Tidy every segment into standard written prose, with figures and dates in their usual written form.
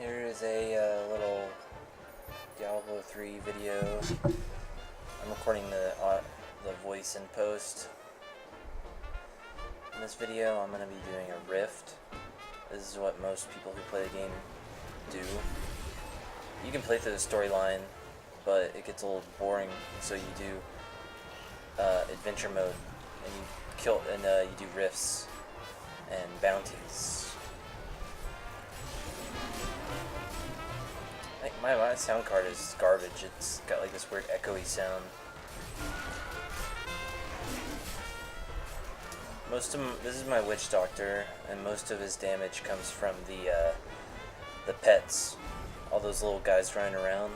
Here is a little Diablo 3 video. I'm recording the voice in post. In this video, I'm going to be doing a rift. This is what most people who play the game do. You can play through the storyline, but it gets a little boring, so you do adventure mode, and you do rifts and bounties. My sound card is garbage. It's got like this weird echoey sound. This is my witch doctor, and most of his damage comes from the pets, all those little guys running around.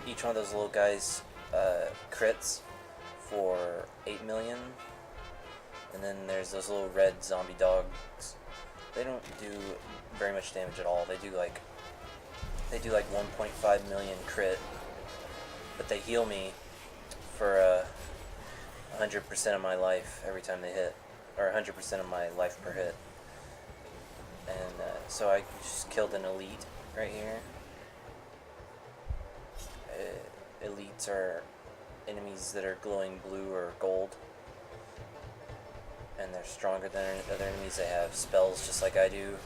Each one of those little guys crits for 8 million, and then there's those little red zombie dogs. They don't do very much damage at all. They do like 1.5 million crit, but they heal me for 100% of my life every time they hit, or 100% of my life per hit. And so I just killed an elite right here. Elites are enemies that are glowing blue or gold, and they're stronger than other enemies. They have spells just like I do.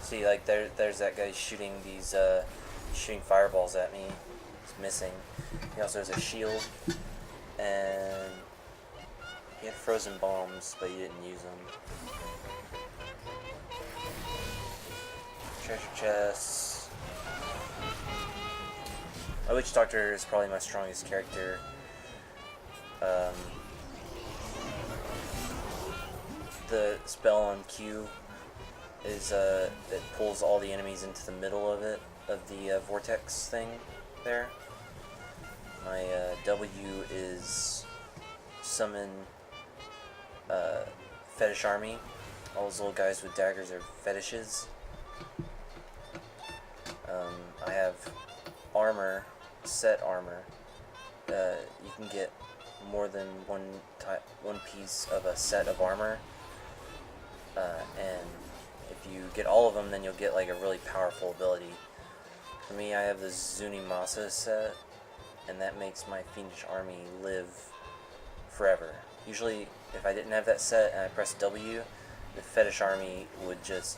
See, like there's that guy shooting these shooting fireballs at me. He's missing. He also has a shield, and he had frozen bombs, but he didn't use them. Treasure chests. My witch doctor is probably my strongest character. The spell on Q is it pulls all the enemies into the middle of the vortex thing there. My W is summon fetish army. All those little guys with daggers are fetishes. I have armor, set armor. You can get more than one piece of a set of armor. And if you get all of them, then you'll get like a really powerful ability. For me, I have the Zunimassa set, and that makes my fiendish army live forever. Usually, if I didn't have that set and I pressed W, the fetish army would just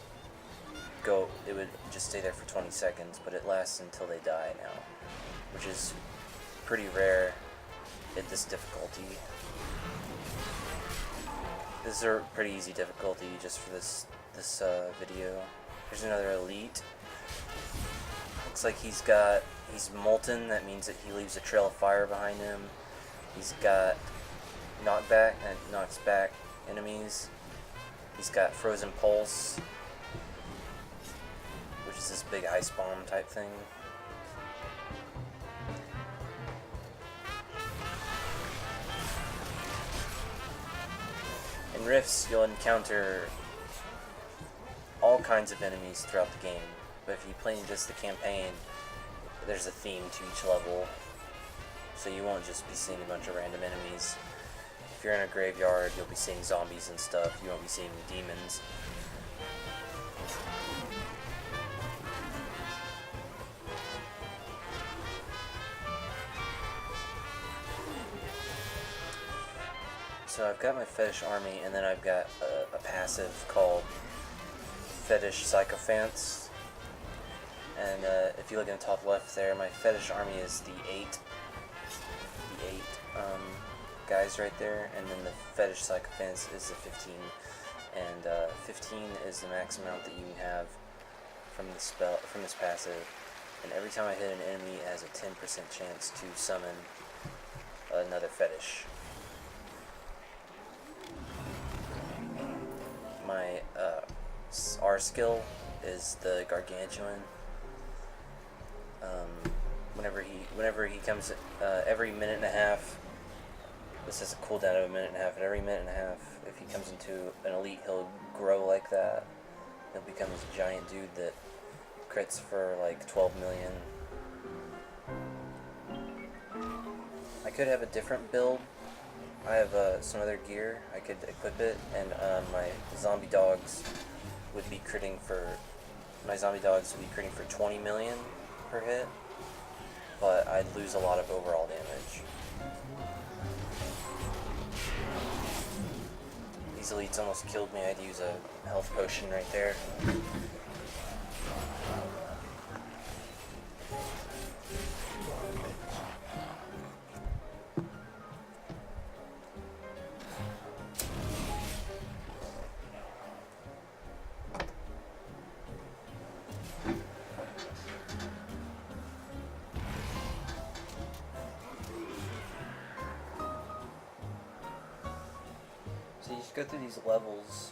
go, it would just stay there for 20 seconds, but it lasts until they die now, which is pretty rare at this difficulty. This is a pretty easy difficulty just for this video. Here's another elite. Looks like he's molten. That means that he leaves a trail of fire behind him. He's got knockback, and knocks back enemies. He's got frozen pulse, which is this big ice bomb type thing. In rifts, you'll encounter all kinds of enemies throughout the game, but if you play just the campaign, there's a theme to each level, so you won't just be seeing a bunch of random enemies. If you're in a graveyard, you'll be seeing zombies and stuff. You won't be seeing demons. So I've got my fetish army, and then I've got a passive called Fetish Sycophants. And if you look in the top left there, my fetish army is the 8 guys right there, and then the Fetish Sycophants is the 15. And 15 is the max amount that you can have from this passive. And every time I hit an enemy, it has a 10% chance to summon another fetish. My R skill is the Gargantuan. Whenever he comes, every minute and a half. This has a cooldown of a minute and a half. And every minute and a half, if he comes into an elite, he'll grow like that. He'll become this giant dude that crits for like 12 million. I could have a different build. I have some other gear. I could equip it, and my zombie dogs would be critting for, my zombie dogs would be critting for 20 million per hit, but I'd lose a lot of overall damage. These elites almost killed me. I'd use a health potion right there. So you just go through these levels.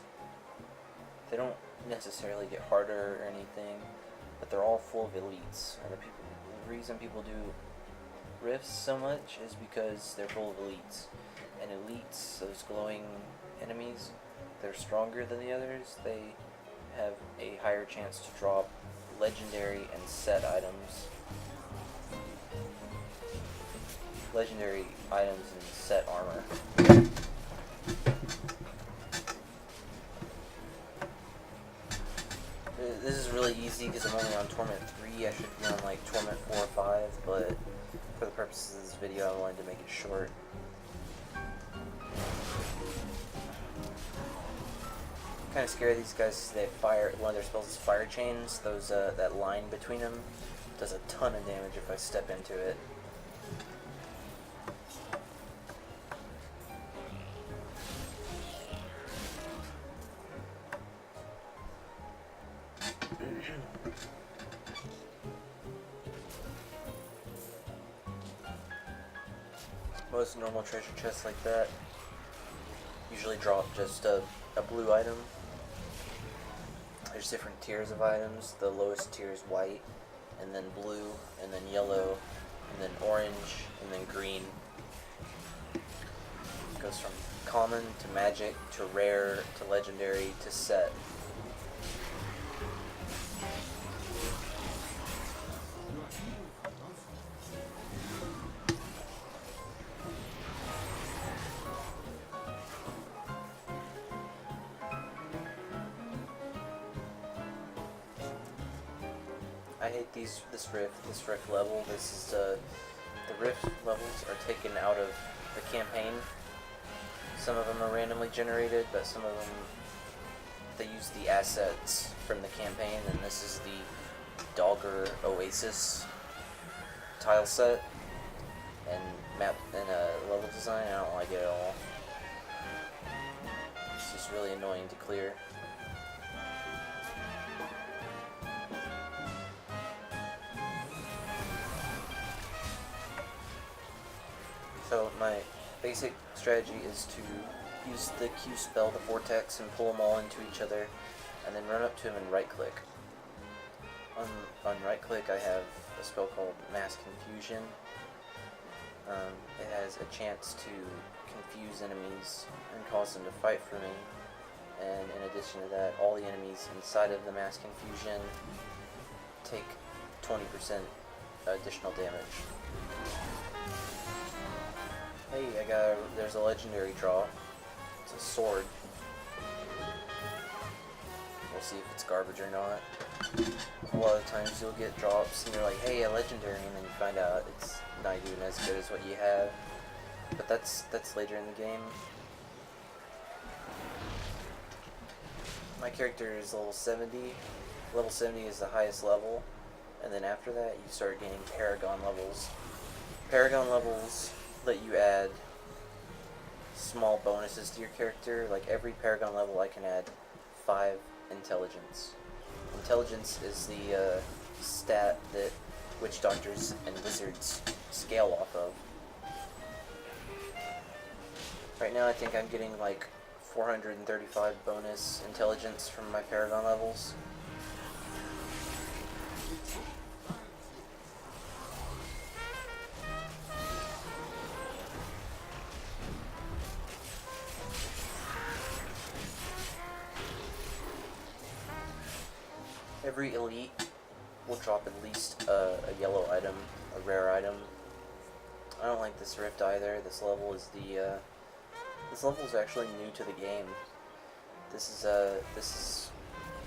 They don't necessarily get harder or anything, but they're all full of elites. And the reason people do rifts so much is because they're full of elites. And elites, those glowing enemies, they're stronger than the others. They have a higher chance to drop legendary and set items. Legendary items and set armor. This is really easy because I'm only on Torment 3. I should be on like Torment 4 or 5, but for the purposes of this video I wanted to make it short. Kind of scary these guys. They fire. One of their spells is fire chains. Those that line between them does a ton of damage if I step into it. Most normal treasure chests like that usually drop just a blue item. There's different tiers of items. The lowest tier is white, and then blue, and then yellow, and then orange, and then green. It goes from common to magic to rare to legendary to set. I hate this rift level. This is the rift levels are taken out of the campaign. Some of them are randomly generated, but some of them they use the assets from the campaign. And this is the Dogger Oasis tile set and map and level design. I don't like it at all. It's just really annoying to clear. So my basic strategy is to use the Q spell, the Vortex, and pull them all into each other, and then run up to them and right-click. On right-click I have a spell called Mass Confusion. It has a chance to confuse enemies and cause them to fight for me, and in addition to that, all the enemies inside of the Mass Confusion take 20% additional damage. Hey, there's a legendary draw. It's a sword. We'll see if it's garbage or not. A lot of times you'll get drops and you're like, hey, a legendary, and then you find out it's not even as good as what you have. But that's later in the game. My character is level 70. Level 70 is the highest level, and then after that you start gaining Paragon levels. Paragon levels let you add small bonuses to your character. Like every Paragon level I can add 5 intelligence. Intelligence is the stat that witch doctors and wizards scale off of. Right now I think I'm getting like 435 bonus intelligence from my Paragon levels. Every elite will drop at least a yellow item, a rare item. I don't like this rift either. This level is this level is actually new to the game. This is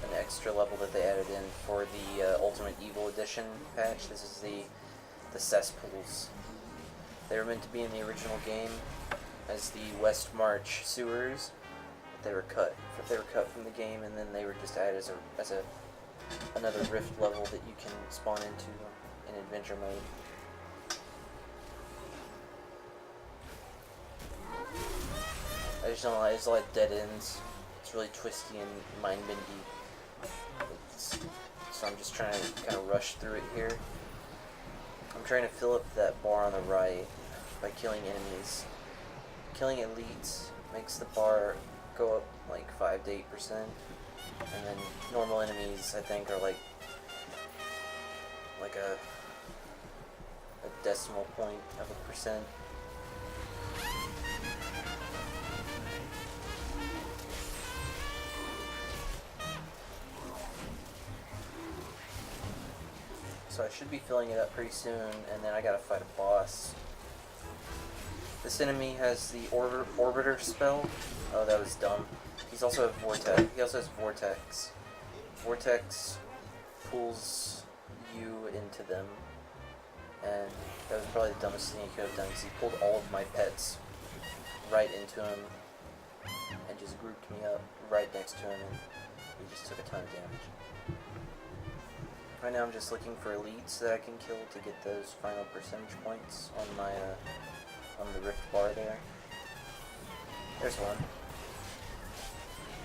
an extra level that they added in for the Ultimate Evil Edition patch. This is the cesspools. They were meant to be in the original game as the West March sewers, but they were cut. They were cut from the game, and then they were just added as another rift level that you can spawn into in adventure mode. I just don't like, there's a lot of dead ends. It's really twisty and mind-bendy. So I'm just trying to kind of rush through it here. I'm trying to fill up that bar on the right by killing enemies. Killing elites makes the bar go up like 5 to 8%. And then normal enemies, I think, are like a decimal point of a percent. So I should be filling it up pretty soon, and then I gotta fight a boss. This enemy has the Orbiter spell. Oh, that was dumb. He's also a Vortex. He also has Vortex. Vortex pulls you into them, and that was probably the dumbest thing he could have done, because he pulled all of my pets right into him, and just grouped me up right next to him, and we just took a ton of damage. Right now I'm just looking for elites that I can kill to get those final percentage points on my on the rift bar there. There's one.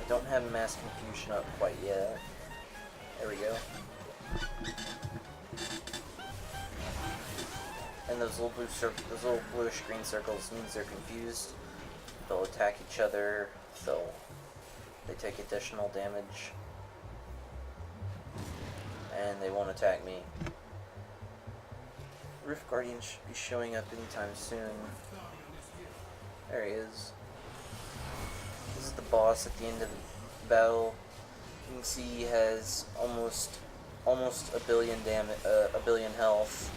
I don't have mass confusion up quite yet. There we go. And those little bluish green circles means they're confused. They'll attack each other. They take additional damage. And they won't attack me. Rift Guardian should be showing up anytime soon. There he is. This is the boss at the end of the battle. You can see he has almost a billion health.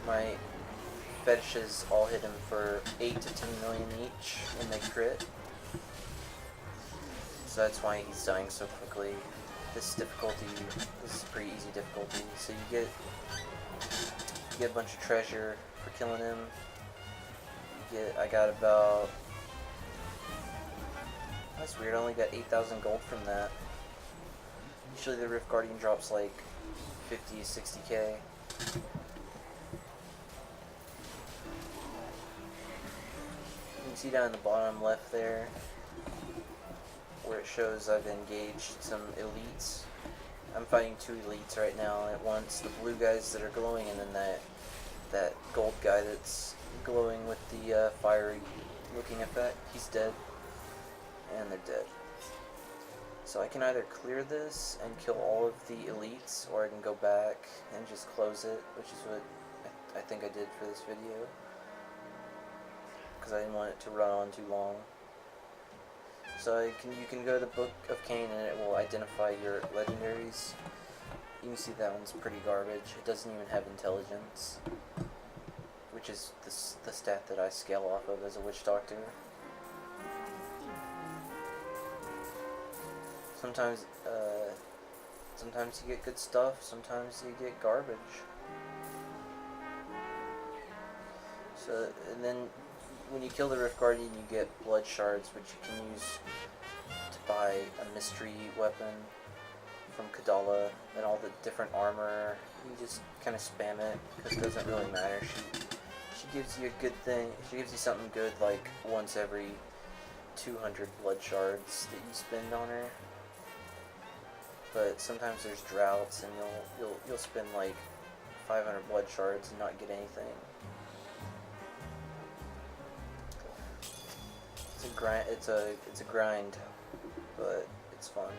My fetishes all hit him for 8 to 10 million each when they crit. So that's why he's dying so quickly. This is pretty easy difficulty. So you get a bunch of treasure for killing him. I got about, that's weird, I only got 8,000 gold from that. Usually the Rift Guardian drops like 50, 60k. You can see down in the bottom left there where it shows I've engaged some elites. I'm fighting 2 elites right now at once. The blue guys that are glowing, and then that gold guy that's glowing with the fiery looking effect. He's dead. And they're dead. So I can either clear this and kill all of the elites, or I can go back and just close it, which is what I think I did for this video, because I didn't want it to run on too long. So you can go to the Book of Cain, and it will identify your legendaries. You can see that one's pretty garbage. It doesn't even have intelligence, which is the stat that I scale off of as a witch doctor. Sometimes you get good stuff, sometimes you get garbage. So, and then when you kill the Rift Guardian, you get blood shards, which you can use to buy a mystery weapon from Kadala and all the different armor. You just kind of spam it, because it doesn't really matter. She gives you a good thing. She gives you something good like once every 200 blood shards that you spend on her. But sometimes there's droughts, and you'll spend like 500 blood shards and not get anything. It's a grind, but it's fun.